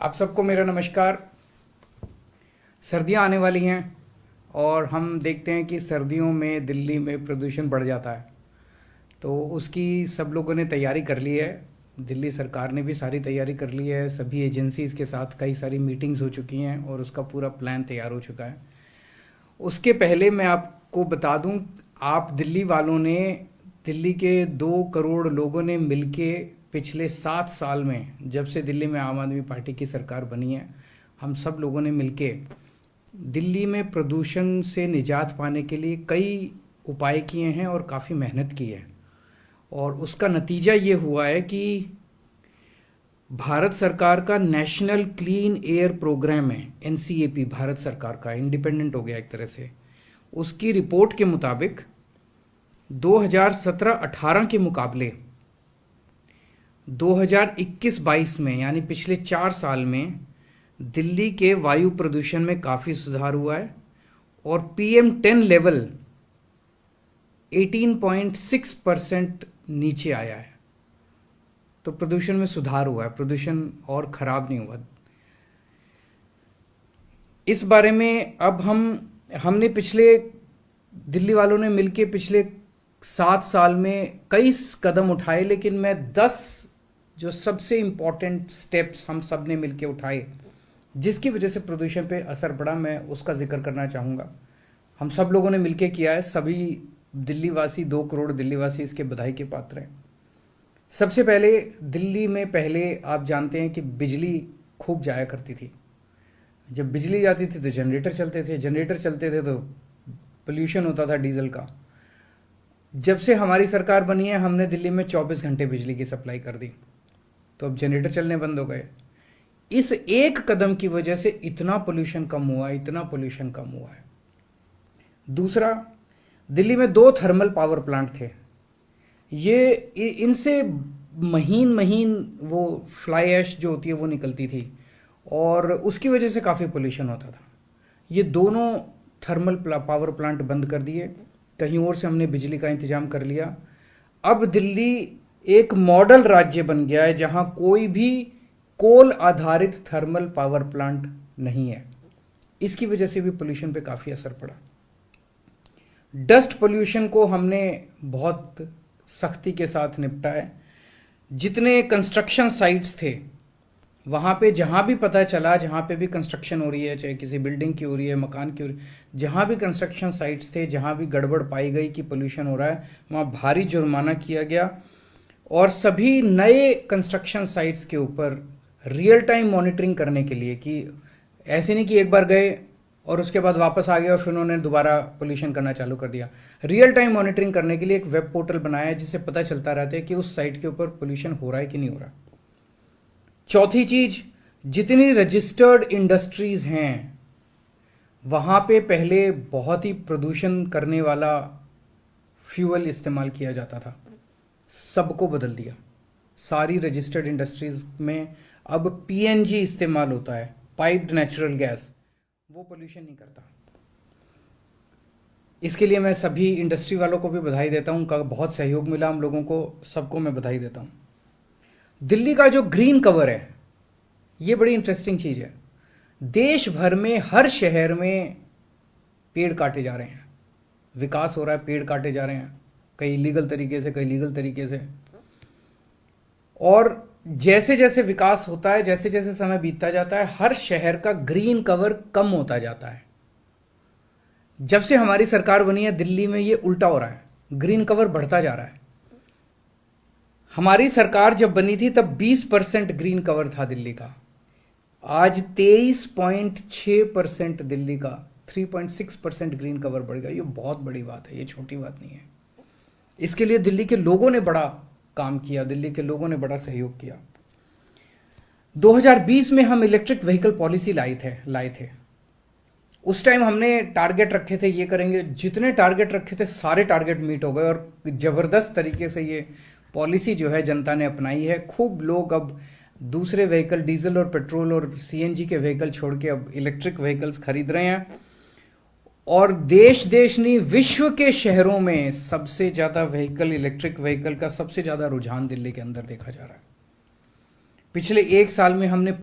आप सबको मेरा नमस्कार। सर्दियां आने वाली हैं और हम देखते हैं कि सर्दियों में दिल्ली में प्रदूषण बढ़ जाता है, तो उसकी सब लोगों ने तैयारी कर ली है। दिल्ली सरकार ने भी सारी तैयारी कर ली है, सभी एजेंसीज़ के साथ कई सारी मीटिंग्स हो चुकी हैं और उसका पूरा प्लान तैयार हो चुका है। उसके पहले मैं आपको बता दूं, आप दिल्ली वालों ने, दिल्ली के 2 करोड़ लोगों ने मिलके पिछले 7 साल में, जब से दिल्ली में आम आदमी पार्टी की सरकार बनी है, हम सब लोगों ने मिलके दिल्ली में प्रदूषण से निजात पाने के लिए कई उपाय किए हैं और काफ़ी मेहनत की है। और उसका नतीजा ये हुआ है कि भारत सरकार का नेशनल क्लीन एयर प्रोग्राम है, एनसीएपी, भारत सरकार का इंडिपेंडेंट हो गया एक तरह से। उसकी रिपोर्ट के मुताबिक 2017-18 के मुकाबले 2021-22 में, यानी पिछले 4 साल में, दिल्ली के वायु प्रदूषण में काफ़ी सुधार हुआ है और PM10 लेवल 18.6% नीचे आया है। तो प्रदूषण में सुधार हुआ है, प्रदूषण और खराब नहीं हुआ। इस बारे में अब हमने दिल्ली वालों ने मिलके पिछले 7 साल में कई कदम उठाए, लेकिन मैं 10 जो सबसे इम्पोर्टेंट स्टेप्स हम सब ने मिलके उठाए जिसकी वजह से प्रदूषण पे असर पड़ा, मैं उसका जिक्र करना चाहूँगा। हम सब लोगों ने मिलके किया है, सभी दिल्लीवासी, 2 करोड़ दिल्लीवासी इसके बधाई के पात्र हैं। सबसे पहले, दिल्ली में पहले आप जानते हैं कि बिजली खूब जाया करती थी। जब बिजली जाती थी तो जनरेटर चलते थे तो पोल्यूशन होता था डीजल का। जब से हमारी सरकार बनी है, हमने दिल्ली में 24 घंटे बिजली की सप्लाई कर दी, तो अब जनरेटर चलने बंद हो गए। इस एक कदम की वजह से इतना पोल्यूशन कम हुआ है। दूसरा, दिल्ली में 2 थर्मल पावर प्लांट थे। इनसे महीन वो फ्लाई ऐश जो होती है वो निकलती थी और उसकी वजह से काफ़ी पोल्यूशन होता था। ये दोनों थर्मल पावर प्लांट बंद कर दिए, कहीं और से हमने बिजली का इंतजाम कर लिया। अब दिल्ली एक मॉडल राज्य बन गया है जहां कोई भी कोल आधारित थर्मल पावर प्लांट नहीं है। इसकी वजह से भी पोल्यूशन पे काफ़ी असर पड़ा। डस्ट पोल्यूशन को हमने बहुत सख्ती के साथ निपटा है। जितने कंस्ट्रक्शन साइट्स थे वहाँ पे, जहाँ भी पता चला, जहाँ पे भी कंस्ट्रक्शन हो रही है, चाहे किसी बिल्डिंग की हो रही है, मकान की हो रही है, जहाँ भी कंस्ट्रक्शन साइट्स थे, जहाँ भी गड़बड़ पाई गई कि पोल्यूशन हो रहा है, वहाँ भारी जुर्माना किया गया और सभी नए कंस्ट्रक्शन साइट्स के ऊपर रियल टाइम मॉनिटरिंग करने के लिए, कि ऐसे नहीं कि एक बार गए और उसके बाद वापस आ गए और फिर उन्होंने दोबारा पोल्यूशन करना चालू कर दिया। रियल टाइम मॉनिटरिंग करने के लिए एक वेब पोर्टल बनाया है जिससे पता चलता रहता है कि उस साइट के ऊपर पोल्यूशन हो रहा है कि नहीं हो रहा। चौथी चीज, जितनी रजिस्टर्ड इंडस्ट्रीज हैं वहां पे पहले बहुत ही प्रदूषण करने वाला फ्यूल इस्तेमाल किया जाता था, सबको बदल दिया। सारी रजिस्टर्ड इंडस्ट्रीज में अब PNG इस्तेमाल होता है, पाइप्ड नेचुरल गैस। वो पोल्यूशन नहीं करता। इसके लिए मैं सभी इंडस्ट्री वालों को भी बधाई देता हूं, उनका बहुत सहयोग मिला हम लोगों को, सबको मैं बधाई देता हूं। दिल्ली का जो ग्रीन कवर है, ये बड़ी इंटरेस्टिंग चीज है। देश भर में हर शहर में पेड़ काटे जा रहे हैं, विकास हो रहा है, पेड़ काटे जा रहे हैं, कई इलीगल तरीके से, कई लीगल तरीके से। और जैसे जैसे विकास होता है, जैसे जैसे समय बीतता जाता है, हर शहर का ग्रीन कवर कम होता जाता है। जब से हमारी सरकार बनी है दिल्ली में ये उल्टा हो रहा है, ग्रीन कवर बढ़ता जा रहा है। हमारी सरकार जब बनी थी तब 20% ग्रीन कवर था दिल्ली का, आज 23.6% दिल्ली का, 3.6% ग्रीन कवर बढ़ गया। ये बहुत बड़ी बात है, ये छोटी बात नहीं है। इसके लिए दिल्ली के लोगों ने बड़ा काम किया, दिल्ली के लोगों ने बड़ा सहयोग किया। 2020 में हम इलेक्ट्रिक व्हीकल पॉलिसी लाए थे। उस टाइम हमने टारगेट रखे थे, ये करेंगे, जितने टारगेट रखे थे सारे टारगेट मीट हो गए और जबरदस्त तरीके से ये पॉलिसी जो है जनता ने अपनाई है। खूब लोग अब दूसरे व्हीकल, डीजल और पेट्रोल और CNG के व्हीकल छोड़ के अब इलेक्ट्रिक व्हीकल्स खरीद रहे हैं और देश नहीं, विश्व के शहरों में सबसे ज्यादा इलेक्ट्रिक व्हीकल का सबसे ज्यादा रुझान दिल्ली के अंदर देखा जा रहा है। पिछले 1 साल में हमने